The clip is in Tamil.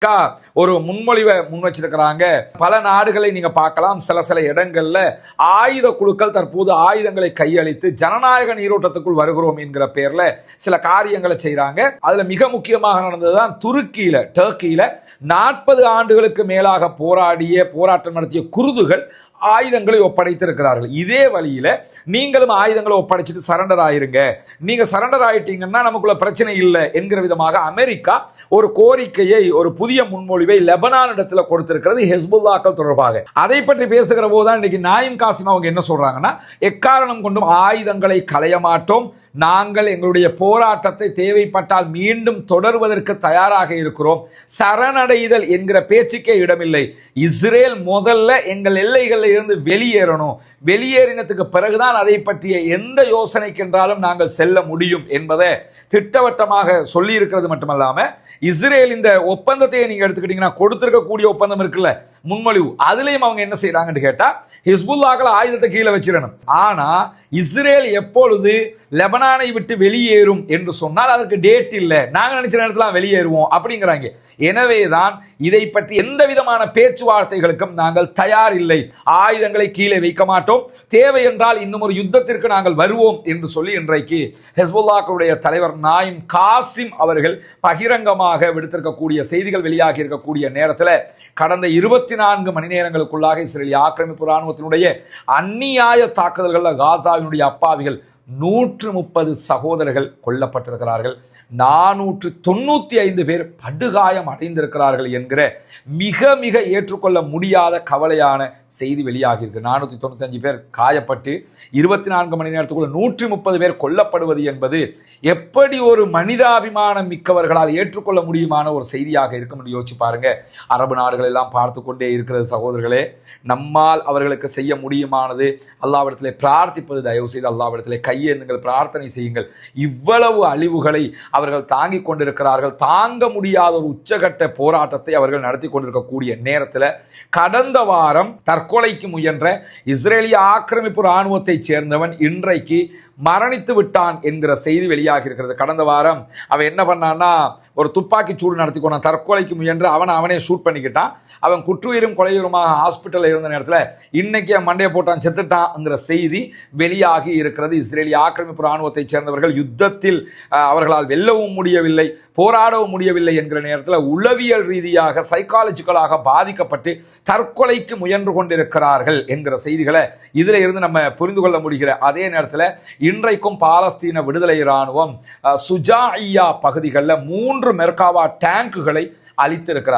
ஒரு முன்மொழிவை முன் வச்சிருக்கிறாங்க. பல நாடுகளை நீங்க பார்க்கலாம். சில இடங்கள்ல ஆயுத குழுக்கள் தற்போது ஆயுதங்களை கையளித்து ஜனநாயக நீரோட்டத்துக்குள் வருகிறோம் என்கிற பேர்ல சில காரியங்களை செய்யறாங்க. அதுல மிக முக்கியமாக நடந்ததுதான் டர்க்கியில 40 ஆண்டுகளுக்கு மேலாக போராட்டம் நடத்திய குருதுகள் ஆயுதங்களை ஒப்படைத்திருக்கிறார்கள். இதே வழியில நீங்களும் ஆயுதங்களை ஒப்படைச்சிட்டு சரண்டர் ஆயிருங்க, நீங்க சரண்டர் ஆயிட்டீங்கன்னா நமக்குள்ள பிரச்சனை இல்லை என்கிற விதமாக அமெரிக்கா ஒரு கோரிக்கையை, ஒரு புதிய முன்மொழிவை லெபனான் இடத்துல கொடுத்திருக்கிறது ஹெஸ்புல்லாக்கள் தொடர்பாக. அதை பற்றி பேசுகிற போதுதான் இன்னைக்கு நாயிம் காசிம் அவங்க என்ன சொல்றாங்கன்னா, எக்காரணம் கொண்டும் ஆயுதங்களை களைய மாட்டோம், நாங்கள் எங்களுடைய போராட்டத்தை தேவைப்பட்டால் மீண்டும் தொடர்வதற்கு தயாராக இருக்கிறோம், சரணடைதல் என்கிற பேச்சுக்கே இடமில்லை, இஸ்ரேல் முதல்ல எங்கள் எல்லைகளில் இருந்து வெளியேறணும், வெளியேறினதுக்கு பிறகுதான் அதை பற்றிய எந்த யோசனைக்கென்றாலும் நாங்கள் செல்ல முடியும் என்பதை திட்டவட்டமாக சொல்லி இருக்கிறது மட்டுமல்லாம, இஸ்ரேல் இந்த ஒப்பந்தத்தை நீங்க எடுத்துக்கிட்டீங்கன்னா கொடுத்திருக்கக்கூடிய ஒப்பந்தம் இருக்குல்ல முன்மொழிவு, அதுலயும் அவங்க என்ன செய்யறாங்கன்னு கேட்டா ஹிஸ்புல்லாக்கள் ஆயுதத்தை கீழே வச்சிடணும். ஆனா இஸ்ரேல் எப்பொழுது லெபனானை விட்டு வெளியேறும் என்று சொன்னால் அதற்கு டேட் இல்லை, நாங்க நினைச்ச நேரத்தில் வெளியேறுவோம் அப்படிங்கிறாங்க. எனவேதான் இதை பற்றி எந்த விதமான பேச்சுவார்த்தைகளுக்கும் நாங்கள் தயார் இல்லை, ஆயுதங்களை கீழே வைக்க மாட்டோம், தேவை என்றால் இன்னும் ஒரு யுத்தத்திற்கு நாங்கள் வருவோம் என்று சொல்லி இன்றைக்கு ஹெஸ்புல்லாக்களுடைய தலைவர் நாயிம் காசிம் அவர்கள் பகிரங்கமாக விடுத்திருக்கக்கூடிய செய்திகள் வெளியாகி இருக்கக்கூடிய நேரத்தில் கடந்த 24 மணி நேரங்களுக்குள்ளாக இஸ்ரேலிய ஆக்கிரமிப்பு ராணுவத்தினுடைய அந்நியாய தாக்குதல்கள் காசாவினுடைய அப்பாவிகள் 130 சகோதரர்கள் கொல்லப்பட்டிருக்கிறார்கள், 495 பேர் படுகாயம் அடைந்திருக்கிறார்கள் என்கிற மிக மிக ஏற்றுக்கொள்ள முடியாத கவலையான செய்தி வெளியாகி இருக்கு. 495 பேர் காயப்பட்டு 24 மணி நேரத்துக்குள்ள 130 பேர் கொல்லப்படுவது என்பது எப்படி ஒரு மனிதாபிமானம் மிக்கவர்களால் ஏற்றுக்கொள்ள முடியுமான ஒரு செய்தியாக இருக்கும் என்று யோசிச்சு பாருங்க. அரபு நாடுகள் எல்லாம் பார்த்து கொண்டே இருக்கிறது. சகோதரர்களே, நம்மால் அவர்களுக்கு செய்ய முடியுமானது அல்லாஹ்விடத்திலே பிரார்த்திப்பது. தயவு செய்து அல்லாஹ்விடத்திலே கையேந்துங்கள், பிரார்த்தனை செய்யுங்கள். இவ்வளவு அழிவுகளை அவர்கள் தாங்கிக் கொண்டிருக்கிறார்கள். தாங்க முடியாத ஒரு உச்சகட்ட போராட்டத்தை அவர்கள் நடத்தி கொண்டிருக்கக்கூடிய நேரத்தில் கடந்த வாரம் தற்கொலைக்கு முயன்ற இஸ்ரேலிய ஆக்கிரமிப்பு ராணுவத்தை சேர்ந்தவன் இன்றைக்கு மரணித்து விட்டான் என்கிற செய்தி வெளியாகி இருக்கிறது. கடந்த வாரம் அவன் என்ன பண்ணான்னா ஒரு துப்பாக்கி சூடு நடத்தி கொண்டான், தற்கொலைக்கு முயன்று அவனே ஷூட் பண்ணிக்கிட்டான். அவன் குற்றுயிரும் கொலையுருமாக ஹாஸ்பிட்டலில் இருந்த நேரத்தில் இன்னைக்கு அவன் மண்டையை போட்டான், செத்துட்டான்ங்கிற செய்தி வெளியாகி இருக்கிறது. இஸ்ரேலிய ஆக்கிரமிப்பு ராணுவத்தை சேர்ந்தவர்கள் யுத்தத்தில் அவர்களால் வெல்லவும் முடியவில்லை, போராடவும் முடியவில்லை என்கிற நேரத்தில் உளவியல் ரீதியாக சைக்காலஜிக்கலாக பாதிக்கப்பட்டு தற்கொலைக்கு முயன்று கொண்டிருக்கிறார்கள் என்கிற செய்திகளை இதில் இருந்து நம்ம புரிந்து கொள்ள முடிகிற அதே நேரத்தில் இன்றைக்கும் பாலஸ்தீன விடுதலை ராணுவம் சுஜாஇயா பகுதிகளில் 3 மெர்காவா டேங்குகளை அளித்திருக்கிறார்.